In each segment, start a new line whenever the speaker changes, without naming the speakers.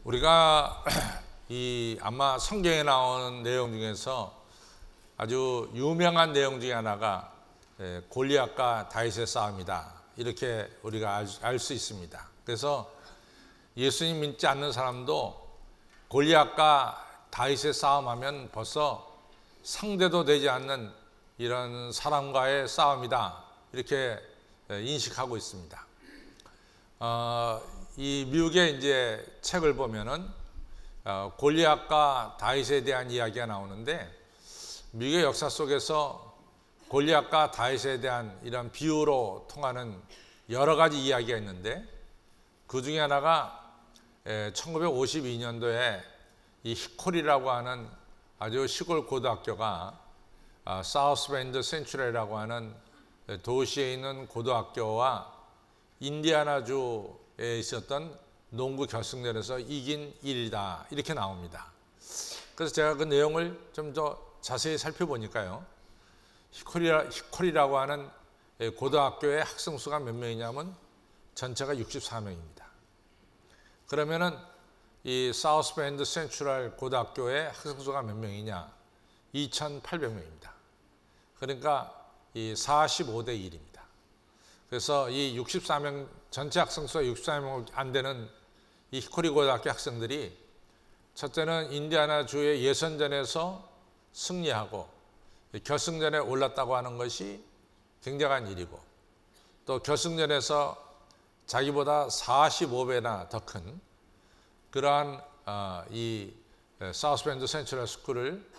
우리가 아마 성경에 나오는 내용 중에서 아주 유명한 내용 중에 하나가 골리앗과 다윗의 싸움이다. 이렇게 우리가 알 수 있습니다. 그래서 예수님 믿지 않는 사람도 골리앗과 다윗의 싸움하면 벌써 상대도 되지 않는 이런 사람과의 싸움이다. 이렇게 인식하고 있습니다. 이 미국의 이제 책을 보면은 골리앗과 다윗에 대한 이야기가 나오는데, 미국의 역사 속에서 골리앗과 다윗에 대한 이런 비유로 통하는 여러 가지 이야기가 있는데, 그 중에 하나가 1952년도에 이 히콜이라고 하는 아주 시골 고등학교가 사우스밴드 센츄럴이라고 하는 도시에 있는 고등학교와 인디애나주에 있었던 농구 결승전에서 이긴 일이다. 이렇게 나옵니다. 그래서 제가 그 내용을 좀 더 자세히 살펴보니까요, 히콜이라고 하는 고등학교의 학생 수가 몇 명이냐면 전체가 64명입니다. 그러면은 이 사우스밴드 센츄럴 고등학교의 학생 수가 몇 명이냐? 2,800명입니다. 그러니까 이 45대 1입니다. 그래서 이 64명, 전체 학생 수가 64명 안 되는 이 히콜이 고등학교 학생들이 첫째는 인디애나주의 예선전에서 승리하고 결승전에 올랐다고 하는 것이 굉장한 일이고, 또 결승전에서 자기보다 45배나 더 큰 그러한 이 사우스밴드 센트럴 스쿨을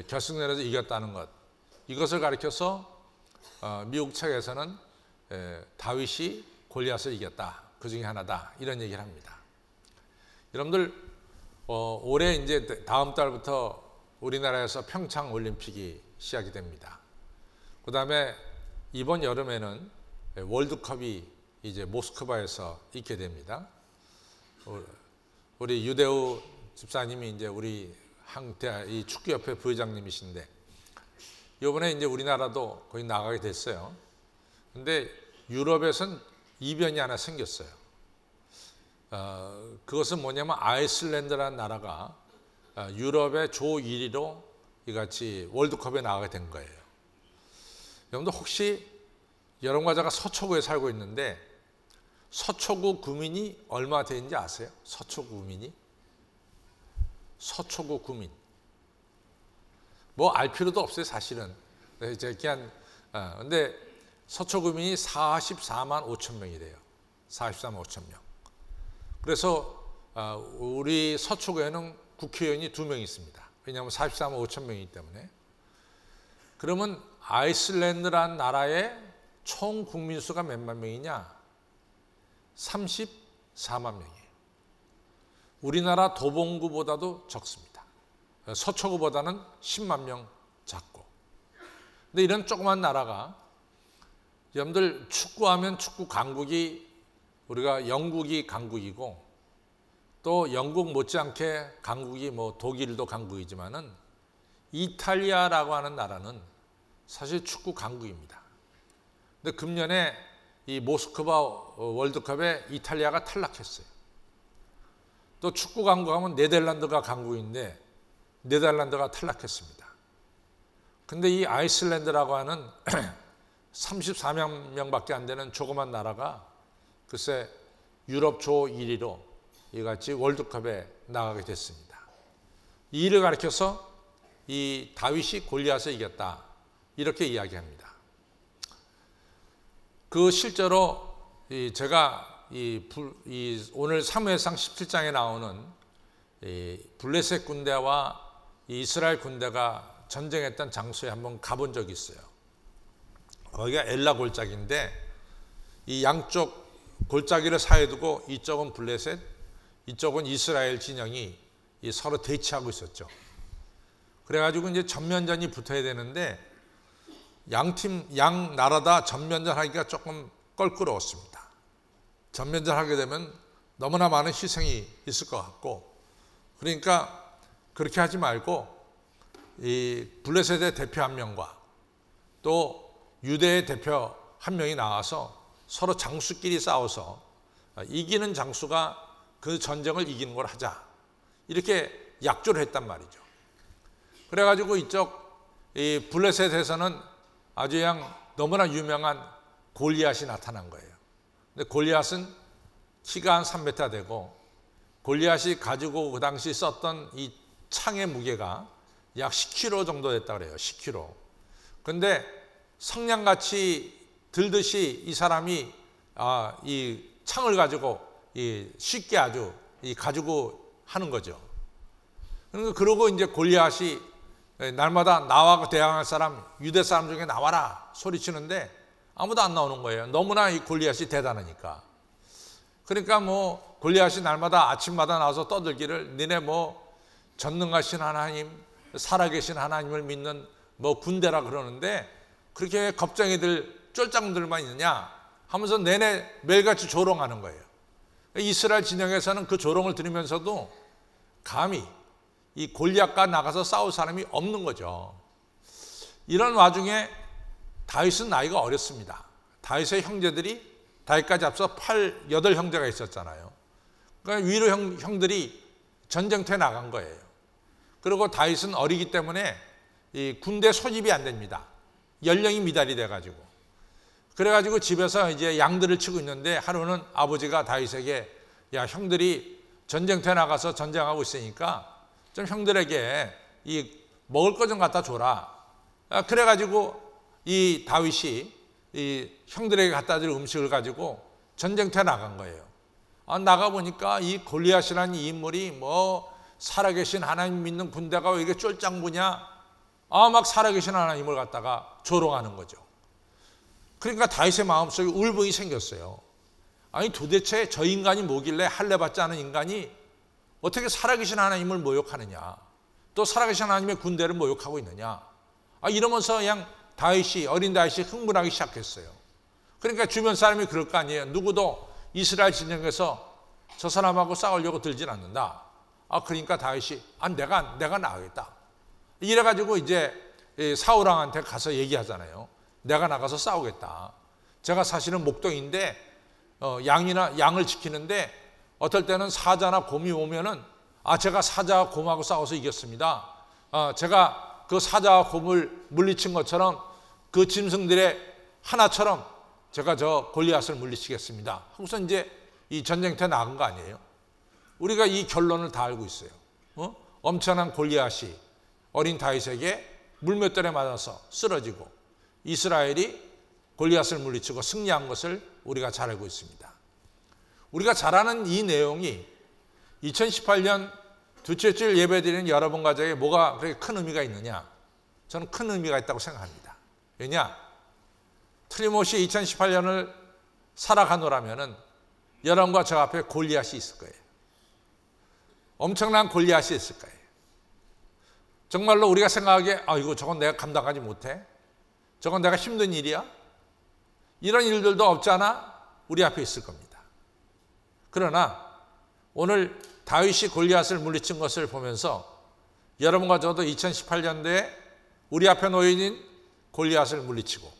결승전에서 이겼다는 것, 이것을 가리켜서 미국 책에서는 다윗이 골리앗을 이겼다, 그 중에 하나다, 이런 얘기를 합니다. 여러분들 올해 이제 다음 달부터 우리나라에서 평창 올림픽이 시작이 됩니다. 그 다음에 이번 여름에는 월드컵이 이제 모스크바에서 있게 됩니다. 우리 유대우 집사님이 이제 우리 이 축구협회 부회장님이신데, 이번에 이제 우리나라도 거기 나가게 됐어요. 근데 유럽에선 이변이 하나 생겼어요. 그것은 뭐냐면 아이슬란드라는 나라가 유럽의 조 1위로 이같이 월드컵에 나가게 된 거예요. 여러분들 혹시 여러분과 제가 서초구에 살고 있는데 서초구 구민이 얼마 되는지 아세요? 서초구 구민이? 서초구 구민. 뭐 알 필요도 없어요, 사실은. 그냥 근데 서초구 구민이 44만 5천 명이래요. 44만 5천 명. 그래서 우리 서초구에는 국회의원이 2명 있습니다. 왜냐하면 44만 5천 명이기 때문에. 그러면 아이슬란드라는 나라의 총 국민 수가 몇만 명이냐? 34만 명이에요. 우리나라 도봉구보다도 적습니다. 서초구보다는 10만 명 작고. 근데 이런 조그만 나라가, 여러분들 축구하면 축구 강국이 우리가 영국이 강국이고, 또 영국 못지않게 강국이 뭐 독일도 강국이지만은 이탈리아라고 하는 나라는 사실 축구 강국입니다. 근데 금년에 이 모스크바 월드컵에 이탈리아가 탈락했어요. 또 축구 강국하면 네덜란드가 강국인데 네덜란드가 탈락했습니다. 근데 이 아이슬란드라고 하는 34만 명밖에 안 되는 조그만 나라가 글쎄 유럽 조 1위로 이같이 월드컵에 나가게 됐습니다. 이 일을 가리켜서 이 다윗이 골리앗을 이겼다, 이렇게 이야기합니다. 그 실제로 제가 오늘 사무엘상 17장에 나오는 블레셋 군대와 이스라엘 군대가 전쟁했던 장소에 한번 가본 적이 있어요. 거기가 엘라 골짜기인데, 이 양쪽 골짜기를 사이에 두고 이쪽은 블레셋, 이쪽은 이스라엘 진영이 서로 대치하고 있었죠. 그래가지고 이제 전면전이 붙어야 되는데 양 나라 다 전면전 하기가 조금 껄끄러웠습니다. 전면전 하게 되면 너무나 많은 희생이 있을 것 같고, 그러니까 그렇게 하지 말고 이 블레셋의 대표 한 명과 또 유대의 대표 한 명이 나와서 서로 장수끼리 싸워서 이기는 장수가 그 전쟁을 이기는 걸 하자. 이렇게 약조를 했단 말이죠. 그래가지고 이 블레셋에서는 아주 너무나 유명한 골리앗이 나타난 거예요. 근데 골리앗은 키가 한 3m 되고 골리앗이 가지고 그 당시 썼던 이 창의 무게가 약 10kg 정도 됐다 그래요. 10kg. 근데 성냥같이 들듯이 이 사람이 이 창을 가지고 쉽게 아주 가지고 하는 거죠. 그러고 이제 골리앗이 날마다 나와 대항할 사람, 유대 사람 중에 나와라 소리치는데 아무도 안 나오는 거예요. 너무나 이 골리앗이 대단하니까. 그러니까 뭐 골리앗이 날마다 아침마다 나와서 떠들기를 니네 뭐 전능하신 하나님, 살아계신 하나님을 믿는 뭐 군대라 그러는데 그렇게 겁쟁이들 쫄짱들만 있느냐 하면서 내내 매일같이 조롱하는 거예요. 이스라엘 진영에서는 그 조롱을 들으면서도 감히 이 골리앗과 나가서 싸울 사람이 없는 거죠. 이런 와중에 다윗은 나이가 어렸습니다. 다윗의 형제들이 다윗까지 앞서 8 형제가 있었잖아요. 그러니까 위로 형들이 전쟁터에 나간 거예요. 그리고 다윗은 어리기 때문에 이 군대 소집이 안 됩니다. 연령이 미달이 돼가지고. 그래가지고 집에서 이제 양들을 치고 있는데 하루는 아버지가 다윗에게 야 형들이 전쟁터에 나가서 전쟁하고 있으니까 좀 형들에게 이 먹을 거 좀 갖다 줘라. 그래가지고 이 다윗이 이 형들에게 갖다 줄 음식을 가지고 전쟁터에 나간 거예요. 나가보니까 이 골리앗이라는 이 인물이 뭐 살아계신 하나님 믿는 군대가 왜 이게 쫄짱부냐? 막 살아계신 하나님을 갖다가 조롱하는 거죠. 그러니까 다윗의 마음속에 울분이 생겼어요. 아니 도대체 저 인간이 뭐길래 할례받지 않은 인간이 어떻게 살아계신 하나님을 모욕하느냐? 또 살아계신 하나님의 군대를 모욕하고 있느냐? 이러면서 그냥 어린 다윗이 흥분하기 시작했어요. 그러니까 주변 사람이 그럴 거 아니에요. 누구도 이스라엘 진영에서 저 사람하고 싸우려고 들진 않는다. 그러니까 다윗이 내가 나가겠다. 이래가지고 이제 사울왕한테 가서 얘기하잖아요. 내가 나가서 싸우겠다. 제가 사실은 목동인데 양을 지키는데 어떨 때는 사자나 곰이 오면은 제가 사자와 곰하고 싸워서 이겼습니다. 제가 그 사자와 곰을 물리친 것처럼 그 짐승들의 하나처럼 제가 저 골리앗을 물리치겠습니다. 하고서 이제 이 전쟁터에 나간 거 아니에요. 우리가 이 결론을 다 알고 있어요. 엄청난 골리앗이 어린 다윗에게 물맷돌에 맞아서 쓰러지고 이스라엘이 골리앗을 물리치고 승리한 것을 우리가 잘 알고 있습니다. 우리가 잘 아는 이 내용이 2018년 둘째 주일 예배드리는 여러분 가정에 뭐가 그렇게 큰 의미가 있느냐? 저는 큰 의미가 있다고 생각합니다. 왜냐? 틀림없이 2018년을 살아가노라면은 여러분과 저 앞에 골리앗이 있을 거예요. 엄청난 골리앗이 있을 거예요. 정말로 우리가 생각하기에 저건 내가 감당하지 못해? 저건 내가 힘든 일이야? 이런 일들도 없잖아? 우리 앞에 있을 겁니다. 그러나 오늘 다윗이 골리앗을 물리친 것을 보면서 여러분과 저도 2018년도에 우리 앞에 놓여있는 골리앗을 물리치고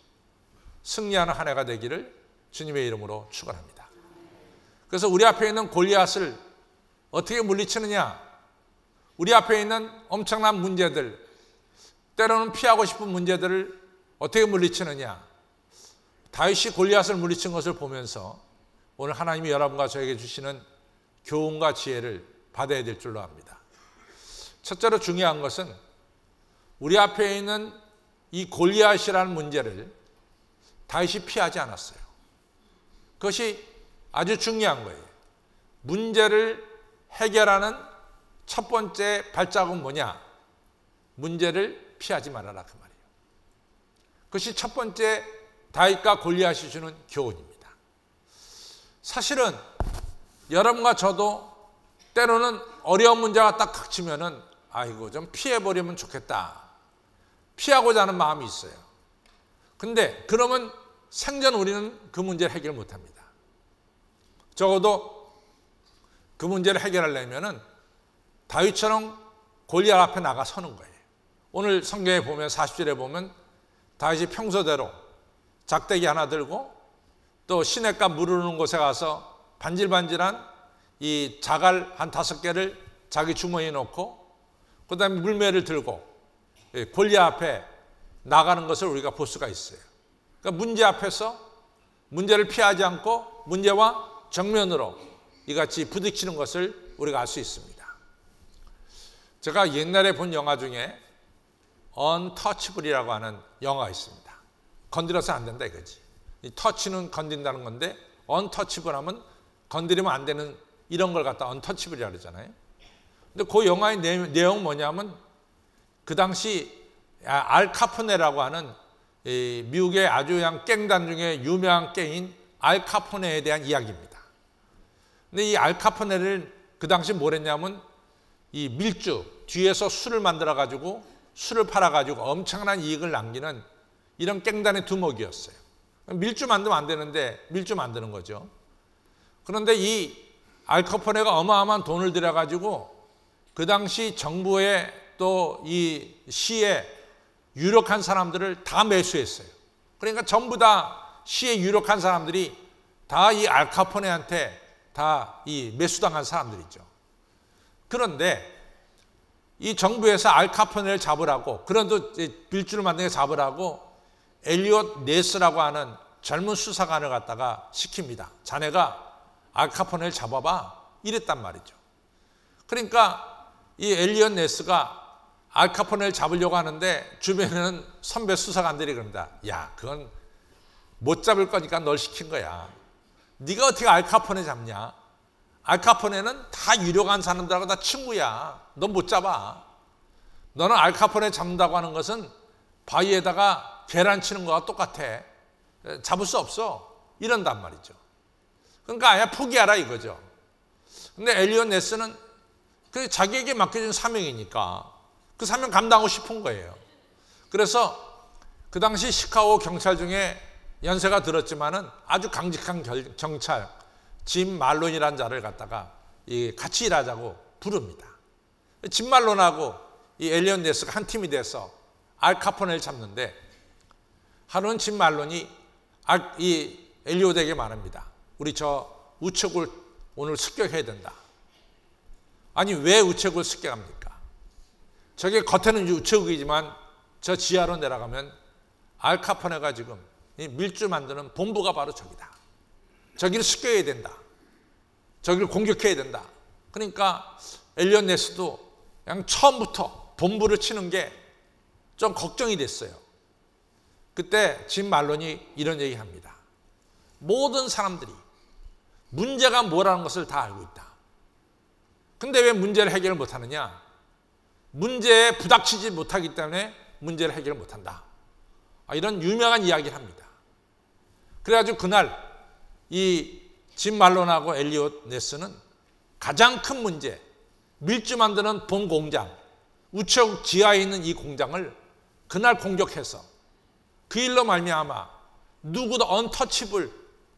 승리하는 한 해가 되기를 주님의 이름으로 축원합니다. 그래서 우리 앞에 있는 골리앗을 어떻게 물리치느냐? 우리 앞에 있는 엄청난 문제들, 때로는 피하고 싶은 문제들을 어떻게 물리치느냐? 다윗이 골리앗을 물리친 것을 보면서 오늘 하나님이 여러분과 저에게 주시는 교훈과 지혜를 받아야 될 줄로 압니다. 첫째로 중요한 것은 우리 앞에 있는 이 골리앗이라는 문제를 다윗이 피하지 않았어요. 그것이 아주 중요한 거예요. 문제를 해결하는 첫 번째 발자국은 뭐냐? 문제를 피하지 말아라 그 말이에요. 그것이 첫 번째 다윗과 골리앗이 주는 교훈입니다. 사실은 여러분과 저도 때로는 어려운 문제가 딱 닥치면은 좀 피해버리면 좋겠다. 피하고자 하는 마음이 있어요. 근데 그러면 생전 우리는 그 문제를 해결 못합니다. 적어도 그 문제를 해결하려면은 다윗처럼 골리앗 앞에 나가 서는 거예요. 오늘 성경에 보면 40절에 보면 다윗이 평소대로 작대기 하나 들고 또 시냇가 물 흐르는 곳에 가서 반질반질한 이 자갈 한 5개를 자기 주머니에 넣고 그 다음에 물매를 들고 골리앗 앞에 나가는 것을 우리가 볼 수가 있어요. 그러니까 문제 앞에서 문제를 피하지 않고 문제와 정면으로 이같이 부딪히는 것을 우리가 알 수 있습니다. 제가 옛날에 본 영화 중에 언터치블이라고 하는 영화가 있습니다. 건드려서 안 된다 이거지. 이 터치는 건든다는 건데 언터치블 하면 건드리면 안 되는 이런 걸 갖다 언터치블이라고 그러잖아요. 근데 그 영화의 내용은 뭐냐면 그 당시 알 카포네라고 하는 미국의 아주 그냥 갱단 중에 유명한 갱인 알 카포네에 대한 이야기입니다. 근데 이 알 카포네를 그 당시 뭘 했냐면 이 밀주 뒤에서 술을 만들어 가지고 술을 팔아 가지고 엄청난 이익을 남기는 이런 갱단의 두목이었어요. 밀주 만들면 안 되는데 밀주 만드는 거죠. 그런데 이 알 카포네가 어마어마한 돈을 들여 가지고 그 당시 정부에 또 이 시에 유력한 사람들을 다 매수했어요. 그러니까 전부 다 시에 유력한 사람들이 다 이 알 카포네한테 다 이 매수당한 사람들이죠. 그런데 이 정부에서 알 카포네를 잡으라고, 그런도 밀주를 만드는 게 잡으라고 엘리엇 네스라고 하는 젊은 수사관을 갖다가 시킵니다. 자네가 알 카포네를 잡아봐 이랬단 말이죠. 그러니까 이 엘리엇 네스가 알 카포네를 잡으려고 하는데 주변에는 선배 수사관들이 그런다. 야, 그건 못 잡을 거니까 널 시킨 거야. 네가 어떻게 알 카포네 잡냐? 알 카포네는 다 유력한 사람들하고 다 친구야. 넌 못 잡아. 너는 알 카포네 잡는다고 하는 것은 바위에다가 계란 치는 거와 똑같아. 잡을 수 없어. 이런단 말이죠. 그러니까 아예 포기하라 이거죠. 근데 엘리엇 네스는 그 자기에게 맡겨진 사명이니까 그 사명 감당하고 싶은 거예요. 그래서 그 당시 시카고 경찰 중에 연세가 들었지만은 아주 강직한 경찰 짐 말론이라는 자를 갖다가 같이 일하자고 부릅니다. 짐 말론하고 이 엘리엇 네스가 한 팀이 돼서 알 카포네를 잡는데 하루는 짐 말론이 이 엘리엇에게 말합니다. 우리 저 우체국을 오늘 습격해야 된다. 아니 왜 우체국을 습격합니까? 저게 겉에는 우체국이지만 저 지하로 내려가면 알 카포네가 지금 밀주 만드는 본부가 바로 저기다. 저기를 습격해야 된다. 저기를 공격해야 된다. 그러니까 엘리엇 네스도 그냥 처음부터 본부를 치는 게 좀 걱정이 됐어요. 그때 짐 말론이 이런 얘기합니다. 모든 사람들이 문제가 뭐라는 것을 다 알고 있다. 근데 왜 문제를 해결 못하느냐? 문제에 부닥치지 못하기 때문에 문제를 해결 못한다. 이런 유명한 이야기를 합니다. 그래가지고 그날 이 짐 말론하고 엘리엇 네스는 가장 큰 문제, 밀주 만드는 본 공장, 우체국 지하에 있는 이 공장을 그날 공격해서 그 일로 말미암아 누구도 언터치블,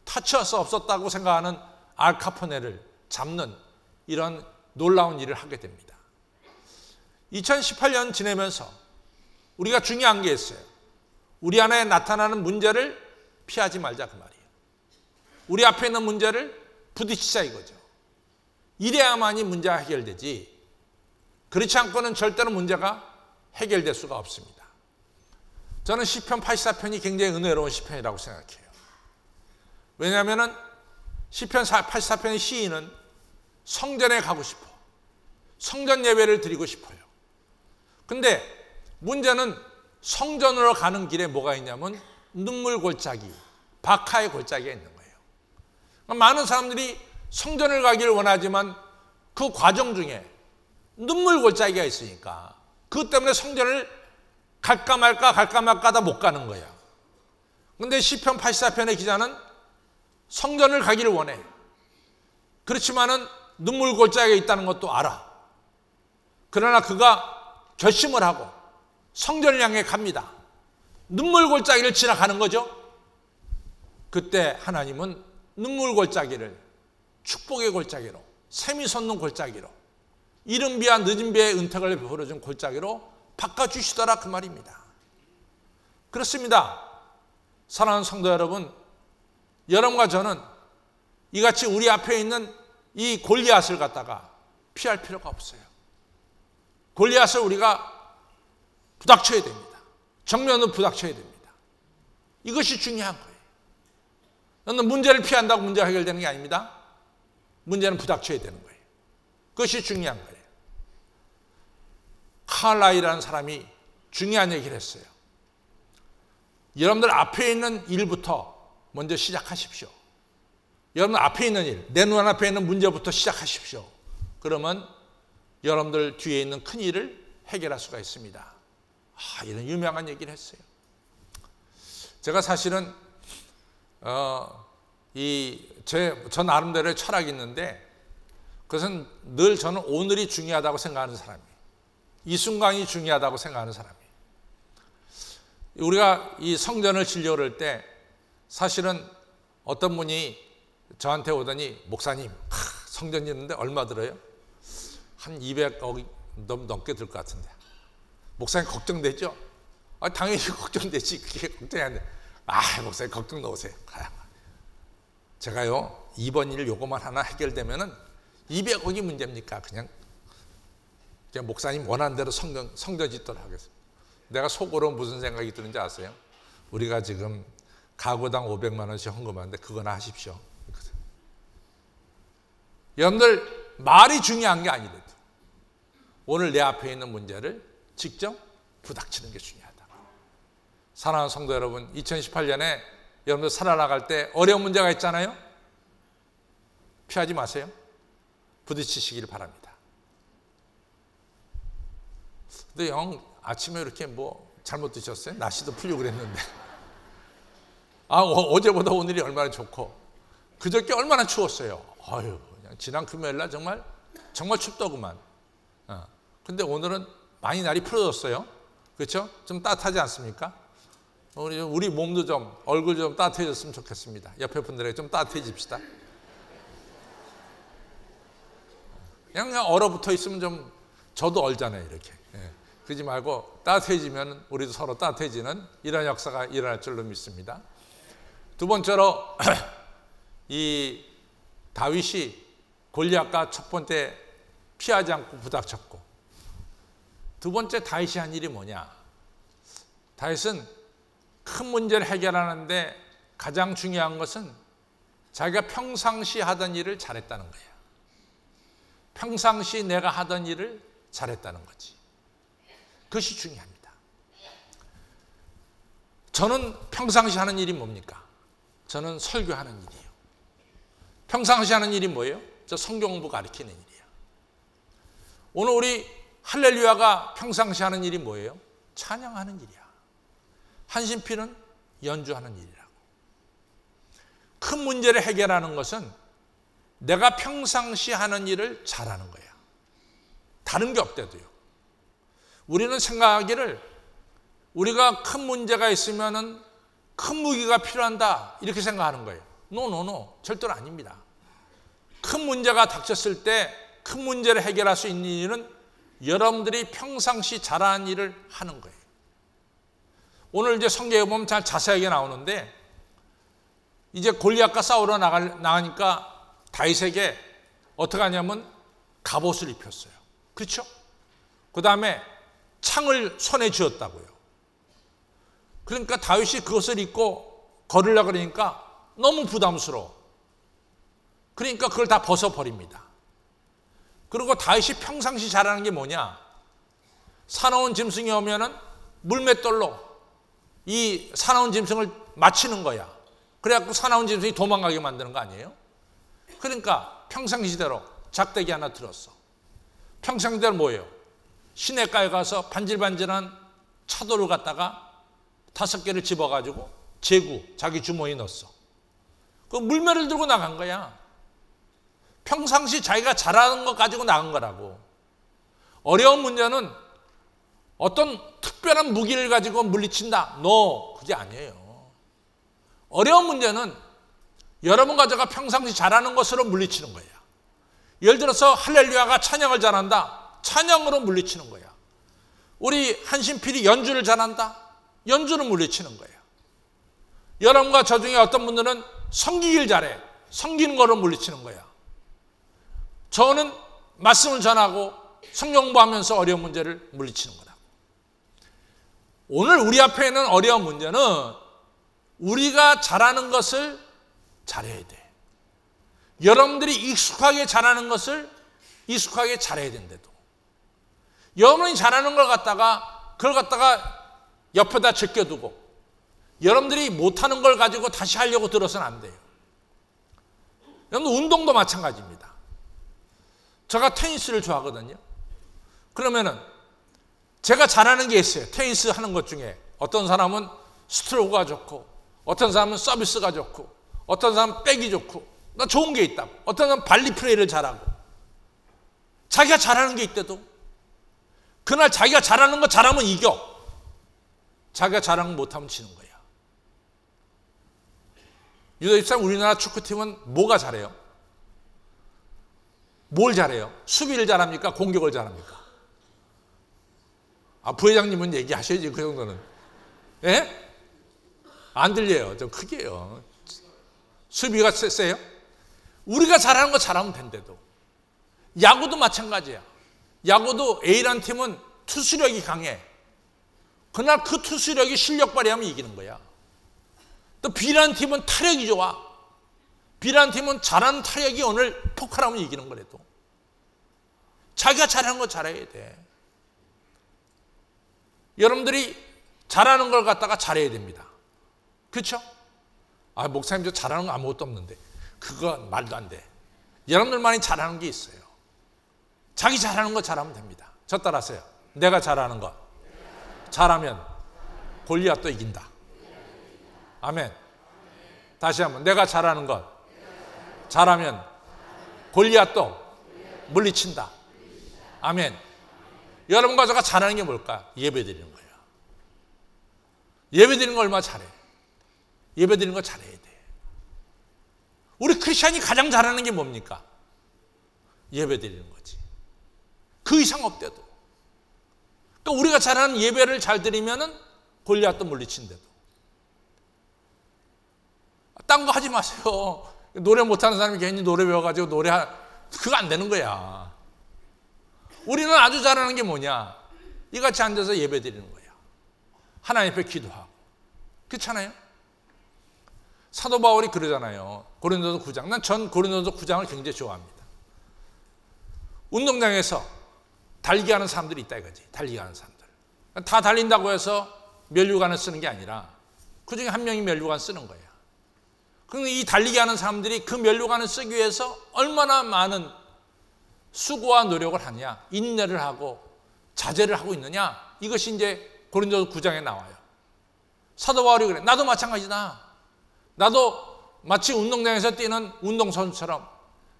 터치할 수 없었다고 생각하는 알 카포네를 잡는 이런 놀라운 일을 하게 됩니다. 2018년 지내면서 우리가 중요한 게 있어요. 우리 안에 나타나는 문제를 피하지 말자 그 말이에요. 우리 앞에 있는 문제를 부딪히자 이거죠. 이래야만이 문제가 해결되지 그렇지 않고는 절대로 문제가 해결될 수가 없습니다. 저는 시편 84편이 굉장히 은혜로운 시편이라고 생각해요. 왜냐하면 시편 84편의 시인은 성전에 가고 싶어. 성전 예배를 드리고 싶어요. 근데 문제는 성전으로 가는 길에 뭐가 있냐면 눈물 골짜기, 박하의 골짜기가 있는 거예요. 많은 사람들이 성전을 가기를 원하지만 그 과정 중에 눈물 골짜기가 있으니까 그것 때문에 성전을 갈까 말까 하다 못 가는 거야. 근데 시편 84편의 기자는 성전을 가기를 원해. 그렇지만은 눈물 골짜기가 있다는 것도 알아. 그러나 그가 결심을 하고 성전을 향해 갑니다. 눈물 골짜기를 지나가는 거죠. 그때 하나님은 눈물 골짜기를 축복의 골짜기로, 샘이 솟는 골짜기로, 이른 비와 늦은 비의 은택을 베풀어준 골짜기로 바꿔주시더라 그 말입니다. 그렇습니다. 사랑하는 성도 여러분, 여러분과 저는 이같이 우리 앞에 있는 이 골리앗을 갖다가 피할 필요가 없어요. 골리앗을 우리가 부닥쳐야 됩니다. 정면으로 부닥쳐야 됩니다. 이것이 중요한 거예요. 너는 문제를 피한다고 문제가 해결되는 게 아닙니다. 문제는 부닥쳐야 되는 거예요. 그것이 중요한 거예요. 칼라이라는 사람이 중요한 얘기를 했어요. 여러분들 앞에 있는 일부터 먼저 시작하십시오. 여러분 앞에 있는 일, 내 눈앞에 있는 문제부터 시작하십시오. 그러면 여러분들 뒤에 있는 큰 일을 해결할 수가 있습니다. 이런 유명한 얘기를 했어요. 제가 사실은 저 나름대로의 철학이 있는데 그것은 늘 저는 오늘이 중요하다고 생각하는 사람이에요. 이 순간이 중요하다고 생각하는 사람이에요. 우리가 이 성전을 지려고 그럴 때 사실은 어떤 분이 저한테 오더니 목사님 성전 짓는데 얼마 들어요? 한 200억 넘게 들 것 같은데 목사님 걱정되죠? 당연히 걱정되지. 그게 걱정이 안 돼. 목사님 걱정 놓으세요. 제가요 이번 일 요거만 하나 해결되면은 200억이 문제입니까? 그냥 목사님 원하는 대로 성전 짓도록 하겠습니다. 내가 속으로 무슨 생각이 드는지 아세요? 우리가 지금 가구당 500만 원씩 헌금하는데 그거나 하십시오. 여러분들 말이 중요한 게 아니래도 오늘 내 앞에 있는 문제를 직접 부닥치는 게 중요하다. 사랑하는 성도 여러분, 2018년에 여러분들 살아나갈 때 어려운 문제가 있잖아요. 피하지 마세요. 부딪히시길 바랍니다. 근데 형 아침에 이렇게 잘못 드셨어요? 날씨도 풀리고 그랬는데 어제보다 오늘이 얼마나 좋고 그저께 얼마나 추웠어요. 그냥 지난 금요일날 정말 춥더구만. 근데 오늘은 많이 날이 풀어졌어요. 그렇죠? 좀 따뜻하지 않습니까? 우리 몸도 좀 얼굴 좀 따뜻해졌으면 좋겠습니다. 옆에 분들에게 좀 따뜻해집시다. 그냥 얼어붙어 있으면 좀 저도 얼잖아요. 이렇게. 그러지 말고 따뜻해지면 우리도 서로 따뜻해지는 이런 역사가 일어날 줄로 믿습니다. 두 번째로 이 다윗이 골리앗과 첫 번째 피하지 않고 부닥쳤고 두 번째 다윗이 한 일이 뭐냐? 다윗은 큰 문제를 해결하는데 가장 중요한 것은 자기가 평상시 하던 일을 잘했다는 거예요. 평상시 내가 하던 일을 잘했다는 거지. 그것이 중요합니다. 저는 평상시 하는 일이 뭡니까? 저는 설교하는 일이에요. 평상시 하는 일이 뭐예요? 저 성경 공부 가르치는 일이에요. 오늘 우리 할렐루야가 평상시 하는 일이 뭐예요? 찬양하는 일이야. 한심필은 연주하는 일이라고. 큰 문제를 해결하는 것은 내가 평상시 하는 일을 잘하는 거야. 다른 게 없대도요. 우리는 생각하기를 우리가 큰 문제가 있으면은 큰 무기가 필요한다 이렇게 생각하는 거예요. 노, 절대로 아닙니다. 큰 문제가 닥쳤을 때 큰 문제를 해결할 수 있는 일은 여러분들이 평상시 잘하는 일을 하는 거예요. 오늘 이제 성경에 보면 잘 자세하게 나오는데 이제 골리앗과 싸우러 나가니까 다윗에게 어떻게 하냐면 갑옷을 입혔어요. 그렇죠? 그 다음에 창을 손에 쥐었다고요. 그러니까 다윗이 그것을 입고 걸으려고 그러니까 너무 부담스러워. 그러니까 그걸 다 벗어버립니다. 그리고 다윗이 평상시 잘하는 게 뭐냐? 사나운 짐승이 오면은 물맷돌로 이 사나운 짐승을 맞히는 거야. 그래갖고 사나운 짐승이 도망가게 만드는 거 아니에요? 그러니까 평상시대로 작대기 하나 들었어. 평상시대로 뭐예요? 시냇가에 가서 반질반질한 차돌을 갖다가 5개를 집어가지고 제구 자기 주머니에 넣었어. 그 물매를 들고 나간 거야. 평상시 자기가 잘하는 거 가지고 나간 거라고. 어려운 문제는 어떤 특별한 무기를 가지고 물리친다. 그게 아니에요. 어려운 문제는 여러분 가져가 평상시 잘하는 것으로 물리치는 거예요. 예를 들어서 할렐루야가 찬양을 잘한다. 찬양으로 물리치는 거야. 우리 한심필이 연주를 잘한다. 연주로 물리치는 거예요. 여러분과 저 중에 어떤 분들은 섬기길 잘해. 섬기는 거로 물리치는 거야. 저는 말씀을 전하고 성경 공부하면서 어려운 문제를 물리치는 거다. 오늘 우리 앞에 있는 어려운 문제는 우리가 잘하는 것을 잘해야 돼. 여러분들이 익숙하게 잘하는 것을 익숙하게 잘해야 된대도. 여러분이 잘하는 걸 갖다가 그걸 갖다가 옆에다 제껴두고 여러분들이 못하는 걸 가지고 다시 하려고 들어서는 안 돼요. 여러분 운동도 마찬가지입니다. 제가 테니스를 좋아하거든요. 그러면은 제가 잘하는 게 있어요. 테니스 하는 것 중에 어떤 사람은 스트로크가 좋고 어떤 사람은 서비스가 좋고 어떤 사람은 백이 좋고 나 좋은 게 있다고. 어떤 사람은 발리 플레이를 잘하고 자기가 잘하는 게 있대도 그날 자기가 잘하는 거 잘하면 이겨. 자기가 잘하는 거 못하면 지는 거야. 유다24 우리나라 축구팀은 뭐가 잘해요? 뭘 잘해요? 수비를 잘합니까? 공격을 잘합니까? 부회장님은 얘기하셔야지 그 정도는. 예? 안 들려요. 좀 크게 해요. 수비가 세요? 우리가 잘하는 거 잘하면 된대도. 야구도 마찬가지야. 야구도 A라는 팀은 투수력이 강해. 그날 그 투수력이 실력 발휘하면 이기는 거야. 또 B라는 팀은 타력이 좋아. B라는 팀은 잘하는 타력이 오늘 폭발하면 이기는 거래도. 자기가 잘하는 거 잘해야 돼. 여러분들이 잘하는 걸 갖다가 잘해야 됩니다. 그렇죠? 목사님 저 잘하는 거 아무것도 없는데. 그거 말도 안 돼. 여러분들만이 잘하는 게 있어요. 자기 잘하는 거 잘하면 됩니다. 저 따라하세요. 내가 잘하는 거 잘하면 골리앗도 이긴다. 아멘. 다시 한번 내가 잘하는 것 잘하면 골리앗도 물리친다. 아멘. 여러분과 제가 잘하는 게 뭘까? 예배드리는 거예요. 예배드리는 거 얼마나 잘해? 예배드리는 거 잘해야 돼. 우리 크리스찬이 가장 잘하는 게 뭡니까? 예배드리는 거지. 그 이상 없대도. 그러니까 우리가 잘하는 예배를 잘 드리면은 골리앗도 물리친대도. 딴 거 하지 마세요. 노래 못하는 사람이 괜히 노래 배워가지고 그거 안 되는 거야. 우리는 아주 잘하는 게 뭐냐? 이같이 앉아서 예배 드리는 거야. 하나님 앞에 기도하고. 그렇잖아요? 사도 바울이 그러잖아요. 고린도서 9장. 난 전 고린도서 9장을 굉장히 좋아합니다. 운동장에서 달리기하는 사람들이 있다 이거지. 달리기하는 사람들. 다 달린다고 해서 면류관을 쓰는 게 아니라 그중에 한 명이 면류관 쓰는 거예요. 그런데 이 달리기하는 사람들이 그 면류관을 쓰기 위해서 얼마나 많은 수고와 노력을 하냐, 인내를 하고 자제를 하고 있느냐, 이것이 이제 고린도서 9장에 나와요. 사도 바울이 그래. 나도 마찬가지다. 나도 마치 운동장에서 뛰는 운동선수처럼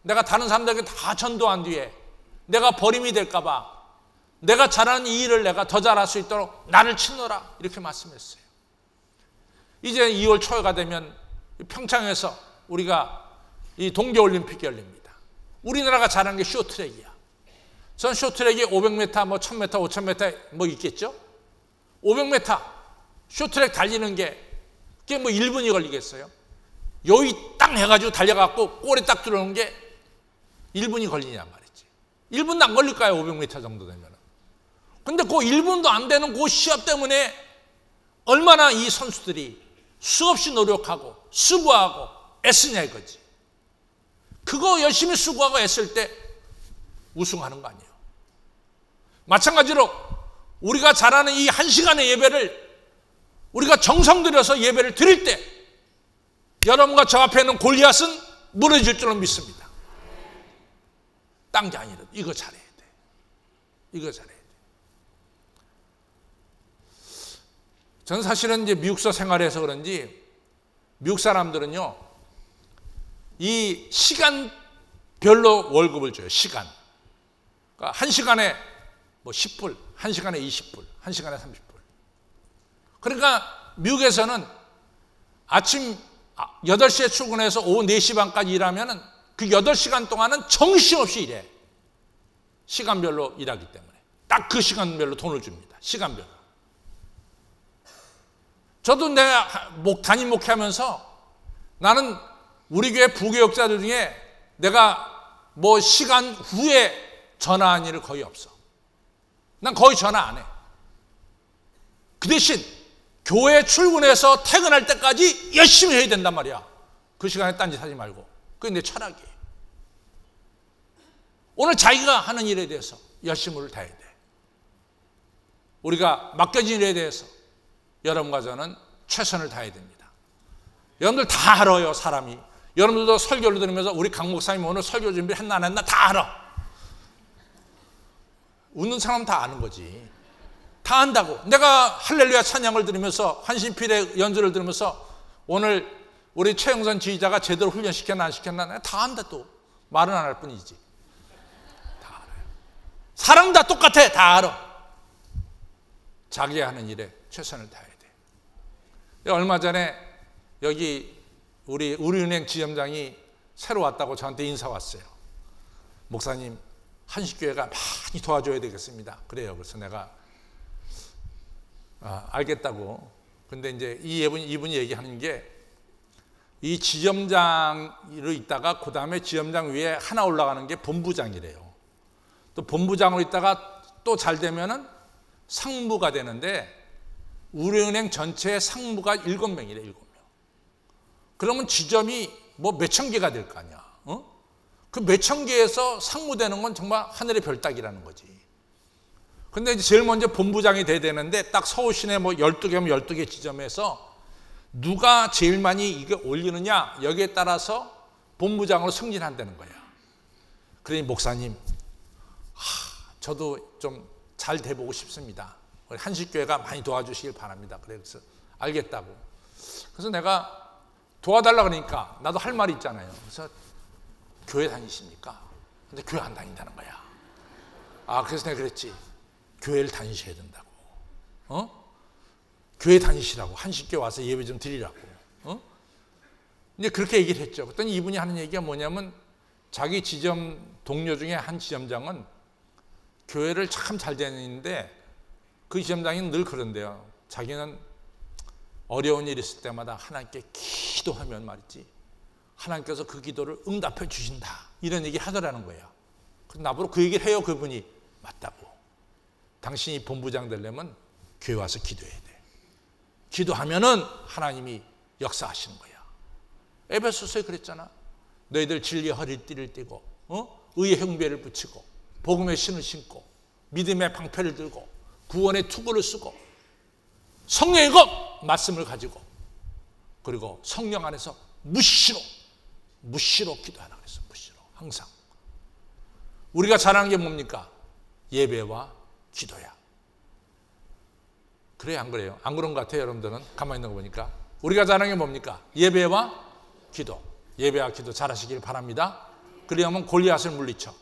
내가 다른 사람들에게 다 전도한 뒤에 내가 버림이 될까 봐 내가 잘하는 이 일을 내가 더 잘할 수 있도록 나를 치노라 이렇게 말씀했어요. 이제 2월 초가 되면 평창에서 우리가 이 동계올림픽이 열립니다. 우리나라가 잘하는 게 쇼트트랙이야. 전 쇼트트랙이 500m, 뭐 1000m, 5000m 뭐 있겠죠? 500m 쇼트트랙 달리는 게 그게 뭐 1분이 걸리겠어요? 여기 딱 해가지고 달려갖고 골에 딱 들어오는 게 1분이 걸리냔 말이지. 1분도 안 걸릴까요? 500m 정도 되면. 근데 그 1분도 안 되는 그 시합 때문에 얼마나 이 선수들이 수없이 노력하고 수고하고 애쓰냐 이거지. 그거 열심히 수고하고 애쓸 때 우승하는 거 아니에요. 마찬가지로 우리가 잘하는 이 1시간의 예배를 우리가 정성 들여서 예배를 드릴 때 여러분과 저 앞에 있는 골리앗은 무너질 줄로 믿습니다. 딴 게 아니라 이거 잘해야 돼. 이거 잘해야 돼. 저는 사실은 이제 미국서 생활해서 그런지 미국 사람들은요, 이 시간별로 월급을 줘요. 시간. 그러니까 1시간에 뭐 10불, 1시간에 20불, 1시간에 30불. 그러니까 미국에서는 아침 8시에 출근해서 오후 4시 반까지 일하면은 그 8시간 동안은 정신없이 일해. 시간별로 일하기 때문에. 딱 그 시간별로 돈을 줍니다. 시간별로. 저도 내가 담임 목회하면서 나는 우리 교회 부교역자들 중에 내가 뭐 시간 후에 전화한 일은 거의 없어. 난 거의 전화 안 해. 그 대신 교회 출근해서 퇴근할 때까지 열심히 해야 된단 말이야. 그 시간에 딴짓 하지 말고. 그게 내 철학이에요. 오늘 자기가 하는 일에 대해서 열심을 다해야 돼. 우리가 맡겨진 일에 대해서 여러분과 저는 최선을 다해야 됩니다. 여러분들 다 알아요, 사람이. 여러분들도 설교를 들으면서 우리 강 목사님 오늘 설교 준비했나 안 했나 다 알아. 웃는 사람 다 아는 거지. 다 안다고. 내가 할렐루야 찬양을 들으면서 한신필의 연주를 들으면서 오늘 우리 최영선 지휘자가 제대로 훈련시켰나 안 시켰나 다 안다. 또 말은 안 할 뿐이지. 다 알아요. 사람 다 똑같아. 다 알아. 자기가 하는 일에 최선을 다해야 돼. 얼마 전에 여기 우리은행 지점장이 새로 왔다고 저한테 인사 왔어요. 목사님, 한식교회가 많이 도와줘야 되겠습니다. 그래요. 그래서 내가 알겠다고. 근데 이제 이분이 얘기하는 게 이 지점장으로 있다가 그 다음에 지점장 위에 하나 올라가는 게 본부장이래요. 또 본부장으로 있다가 또 잘 되면은 상무가 되는데 우리은행 전체의 상무가 7명이래. 7명. 그러면 지점이 뭐 몇천 개가 될 거 아니야. 그 몇천 개에서 상무되는 건 정말 하늘의 별따기라는 거지. 근데 이제 제일 먼저 본부장이 돼야 되는데 딱 서울 시내 뭐 12개면 12개 지점에서 누가 제일 많이 이게 올리느냐 여기에 따라서 본부장으로 승진한다는 거야. 그러니 목사님, 저도 좀 잘 돼보고 싶습니다. 우리 한식교회가 많이 도와주시길 바랍니다. 그래서 알겠다고. 그래서 내가 도와달라 그러니까 나도 할 말이 있잖아요. 그래서 교회 다니십니까? 근데 교회 안 다닌다는 거야. 그래서 내가 그랬지. 교회를 다니셔야 된다고. 교회 다니시라고. 한식교회 와서 예배 좀 드리라고. 이제 그렇게 얘기를 했죠. 그랬더니 이분이 하는 얘기가 뭐냐면 자기 지점 동료 중에 한 지점장은 교회를 참 잘 다니는데 그 지점장이 늘 그런데요. 자기는 어려운 일 있을 때마다 하나님께 기도하면 말이지 하나님께서 그 기도를 응답해 주신다. 이런 얘기를 하더라는 거예요. 그래서 나보고 그 얘기를 해요. 그분이. 맞다고. 당신이 본부장 되려면 교회 와서 기도해야 돼. 기도하면은 하나님이 역사하시는 거야. 에베소서에 그랬잖아. 너희들 진리의 허리띠를 띠고 의의 형배를 붙이고 복음의 신을 신고 믿음의 방패를 들고 구원의 투구를 쓰고 성령의 것 말씀을 가지고 그리고 성령 안에서 무시로 기도하라 그랬어. 무시로. 항상 우리가 잘하는 게 뭡니까? 예배와 기도야. 그래요, 안 그래요? 안 그런 것 같아요, 여러분들은? 가만히 있는 거 보니까. 우리가 잘하는 게 뭡니까? 예배와 기도. 예배와 기도 잘하시길 바랍니다. 그래야만 골리앗을 물리쳐.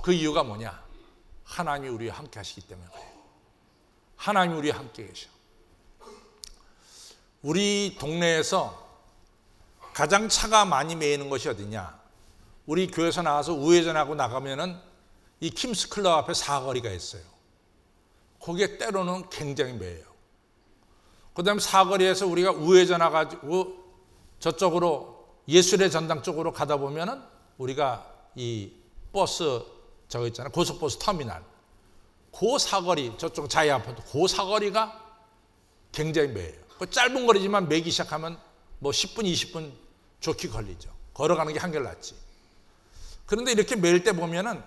그 이유가 뭐냐? 하나님이 우리와 함께 하시기 때문에 그래요. 하나님이 우리와 함께 계셔. 우리 동네에서 가장 차가 많이 매이는 것이 어디냐? 우리 교회에서 나와서 우회전하고 나가면은 이 킴스 클럽 앞에 사거리가 있어요. 거기에 때로는 굉장히 매여요. 그 다음에 사거리에서 우리가 우회전해가지고 저쪽으로 예술의 전당 쪽으로 가다 보면은 우리가 이 버스 저거 있잖아요. 고속버스 터미널. 그 사거리, 저쪽 자이 아파트, 그 사거리가 굉장히 매여요. 그 짧은 거리지만 매기 시작하면 뭐 10분, 20분 좋게 걸리죠. 걸어가는 게 한결 낫지. 그런데 이렇게 매일 때 보면은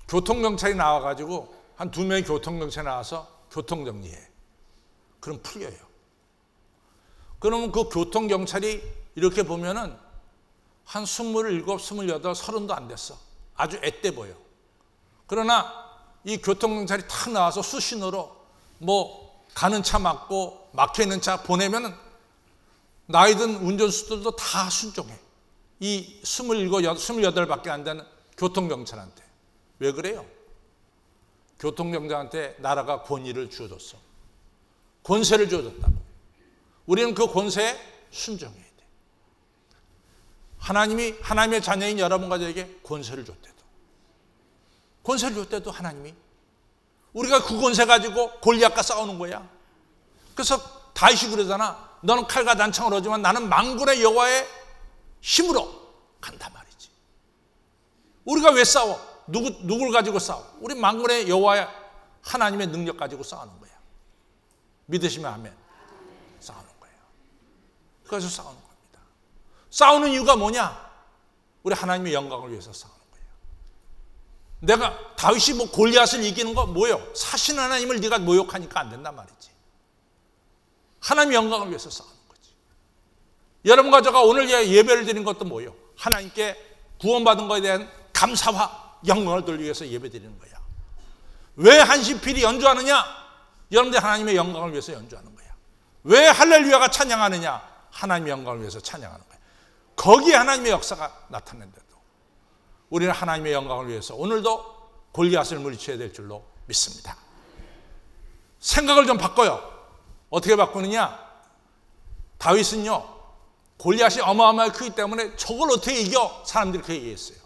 교통경찰이 나와가지고 한 2명의 교통경찰이 나와서 교통정리해. 그럼 풀려요. 그러면 그 교통경찰이 이렇게 보면은 한 27, 28, 30도 안 됐어. 아주 앳돼 보여. 그러나 이 교통경찰이 탁 나와서 수신호로 뭐 가는 차 막고 막혀있는 차 보내면은 나이 든 운전수들도 다 순종해. 이 27, 28밖에 안 되는 교통경찰한테. 왜 그래요? 교통경찰한테 나라가 권위를 주어줬어. 권세를 주어줬다고. 우리는 그 권세에 순종해야 돼. 하나님이 하나님의 자녀인 여러분과 저에게 권세를 줬대도. 권세를 줬대도 하나님이 우리가 그 권세 가지고 골리앗과 싸우는 거야. 그래서 다윗이 그러잖아. 너는 칼과 단창을 오지만 나는 만군의 여호와의 힘으로 간다 말이지. 우리가 왜 싸워? 누굴 가지고 싸워? 우리 만군의 여호와 하나님의 능력 가지고 싸우는 거야. 믿으시면 아멘. 싸우는 거예요. 그래서 싸우는 겁니다. 싸우는 이유가 뭐냐? 우리 하나님의 영광을 위해서 싸우는 거예요. 내가 다윗이 뭐 골리앗을 이기는 거 뭐예요? 사신 하나님을 네가 모욕하니까 안 된단 말이지. 하나님의 영광을 위해서 싸우는 거지. 여러분과 제가 오늘 예배를 드리는 것도 뭐예요? 하나님께 구원받은 것에 대한 감사와 영광을 돌리기 위해서 예배 드리는 거야. 왜 한시필이 연주하느냐? 여러분들 하나님의 영광을 위해서 연주하는 거야. 왜 할렐루야가 찬양하느냐? 하나님의 영광을 위해서 찬양하는 거야. 거기에 하나님의 역사가 나타낸데도 우리는 하나님의 영광을 위해서 오늘도 골리앗을 물리쳐야 될 줄로 믿습니다. 생각을 좀 바꿔요. 어떻게 바꾸느냐? 다윗은요, 골리앗이 어마어마하게 크기 때문에 저걸 어떻게 이겨? 사람들이 그렇게 얘기했어요.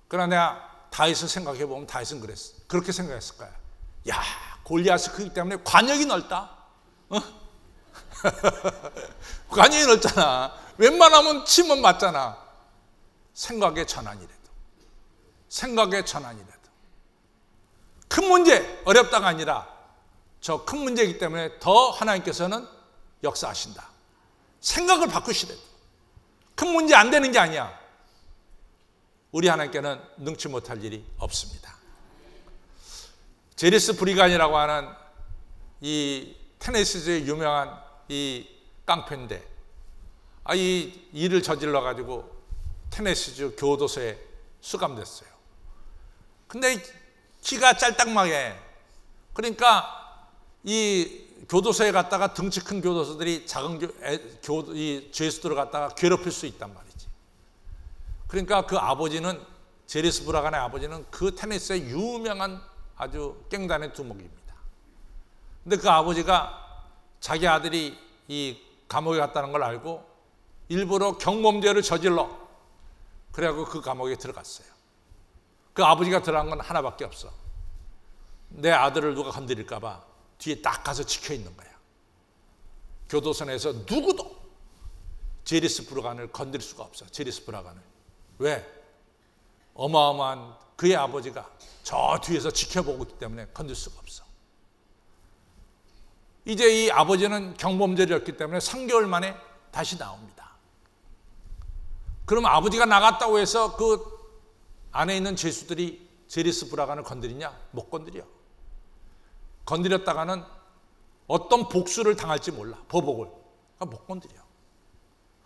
그러나 내가 다윗을 생각해 보면 다윗은 그랬어. 그렇게 생각했을 거야. 야, 골리앗이 크기 때문에 관역이 넓다. 어? 관역이 넓잖아. 웬만하면 치면 맞잖아. 생각의 전환이래도. 생각의 전환이래도. 큰 문제, 어렵다가 아니라 저 큰 문제이기 때문에 더 하나님께서는 역사하신다. 생각을 바꾸시래도. 큰 문제 안 되는 게 아니야. 우리 하나님께는 능치 못할 일이 없습니다. 제리스 브리간이라고 하는 이 테네시주의 유명한 이 깡패인데, 이 일을 저질러 가지고 테네시주 교도소에 수감됐어요. 근데 키가 짤딱하게, 그러니까 이 교도소에 갔다가 덩치 큰 교도소들이 작은 이 죄수들을 갖다가 괴롭힐 수 있단 말이지. 그러니까 그 아버지는, 제리스 브라간의 아버지는 그 테네시의 유명한 아주 깽단의 두목입니다. 근데 그 아버지가 자기 아들이 이 감옥에 갔다는 걸 알고 일부러 경범죄를 저질러, 그래갖고 그 감옥에 들어갔어요. 그 아버지가 들어간 건 하나밖에 없어. 내 아들을 누가 건드릴까 봐 뒤에 딱 가서 지켜 있는 거야. 교도소 내에서 누구도 제리스 브라간을 건드릴 수가 없어. 제리스 브라간을. 왜? 어마어마한 그의 아버지가 저 뒤에서 지켜보고 있기 때문에 건들 수가 없어. 이제 이 아버지는 경범죄를 했기 때문에 3개월 만에 다시 나옵니다. 그럼 아버지가 나갔다고 해서 그 안에 있는 죄수들이 제리스 브라간을 건드리냐? 못 건드려. 건드렸다가는 어떤 복수를 당할지 몰라. 보복을. 그러니까 못 건드려.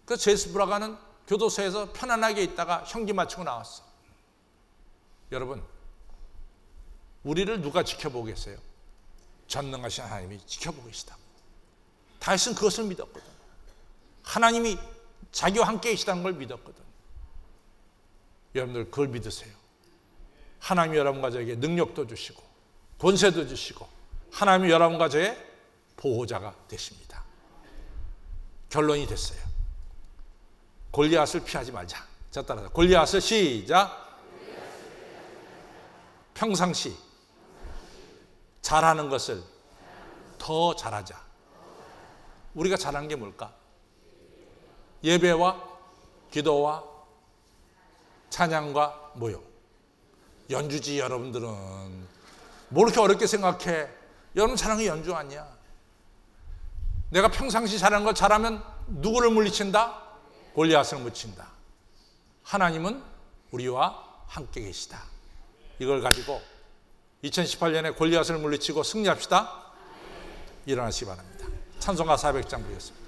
그래서 제리스 브라간은 교도소에서 편안하게 있다가 형기 마치고 나왔어. 여러분, 우리를 누가 지켜보겠어요? 전능하신 하나님이 지켜보고 계시다. 다윗은 그것을 믿었거든. 하나님이 자기와 함께 계시다는 걸 믿었거든. 여러분들 그걸 믿으세요. 하나님이 여러분과 저에게 능력도 주시고 권세도 주시고 하나님이 여러분과 저의 보호자가 되십니다. 결론이 됐어요. 골리앗을 피하지 말자. 자, 따라서 골리앗을 시작. 평상시 잘하는 것을 더 잘하자. 우리가 잘하는 게 뭘까? 예배와 기도와 찬양과 모욕. 연주지. 여러분들은 뭐 이렇게 어렵게 생각해? 여러분 잘하는 게 연주 아니야. 내가 평상시 잘하는 걸 잘하면 누구를 물리친다? 골리앗을 물리친다. 하나님은 우리와 함께 계시다. 이걸 가지고 2018년에 골리앗을 물리치고 승리합시다. 일어나시기 바랍니다. 찬송가 400장 부르겠습니다.